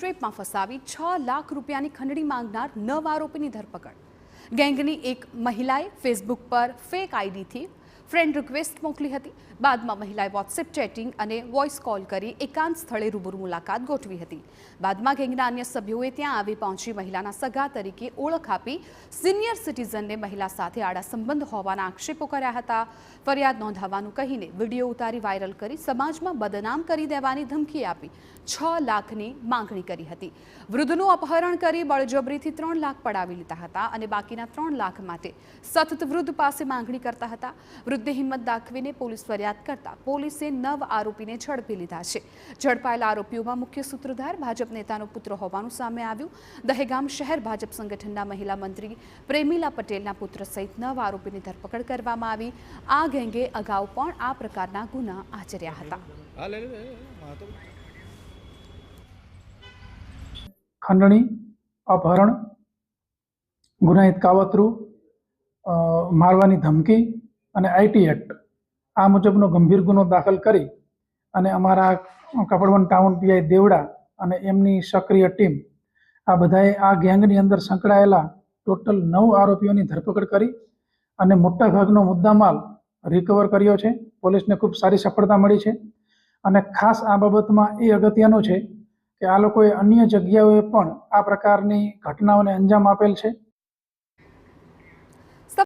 ટ્રેપમાં ફસાવી 6 લાખ રૂપિયાની ખંડણી માંગનાર 9 આરોપીની ધરપકડ। ગેંગની એક મહિલાએ ફેસબુક પર ફેક આઈડીથી ફ્રેન્ડ રિક્વેસ્ટ મોકલી હતી। બાદમાં મહિલાએ વોટ્સએપ ચેટિંગ અને વોઇસ કોલ કરી એકાંત સ્થળે રૂબરૂ મુલાકાત ગોઠવી હતી। બાદમાં ગેંગના અન્ય સભ્યોએ ત્યાં આવી પહોંચી મહિલાના સગા તરીકે ઓળખ આપી સિનિયર સિટીઝનને મહિલા સાથે આડા સંબંધ હોવાના આક્ષેપો કર્યા હતા। ફરિયાદ નોંધાવવાનું કહીને વિડીયો ઉતારી વાયરલ કરી સમાજમાં બદનામ કરી દેવાની ધમકી આપી 6 લાખની માંગણી કરી હતી। વૃદ્ધનું અપહરણ કરી બળજબરીથી 3 લાખ પડાવી લીધા હતા અને બાકીના 3 લાખ માટે સતત વૃદ્ધ પાસે માંગણી કરતા હતા। વૃદ્ધે હિંમત દાખવીને પોલીસ ફરિયાદ કરતા પોલીસે 9 આરોપીને ઝડપી લીધા છે। ઝડપાયેલા આરોપીઓમાં મુખ્ય સૂત્રધાર ભાજપ નેતાનો પુત્ર હોવાનું સામે આવ્યું। દહેગામ શહેર ભાજપ સંગઠનના મહિલા મંત્રી પ્રેમીલા પટેલના પુત્ર સહિત 9 આરોપીની ધરપકડ કરવામાં આવી। આ ગેંગે અગાઉ પણ આ પ્રકારના ગુના આચર્યા હતા। ખંડણી, અપહરણ, ગુનાહિત કાવતરું, મારવાની ધમકી અને આઈટી એક્ટ આ મુજબનો ગંભીર ગુનો દાખલ કરી અને અમારા કપડવંજ ટાઉન પીઆઈ દેવડા અને એમની સક્રિય ટીમ આ બધાએ આ ગેંગની અંદર સંકળાયેલા ટોટલ 9 આરોપીઓની ધરપકડ કરી અને મોટાભાગનો મુદ્દામાલ રિકવર કર્યો છે। પોલીસને ખૂબ સારી સફળતા મળી છે અને ખાસ આ બાબતમાં એ અગત્યનું છે કે આ લોકોએ અન્ય જગ્યાઓએ પણ આ પ્રકારની ઘટનાઓને અંજામ આપેલ છે।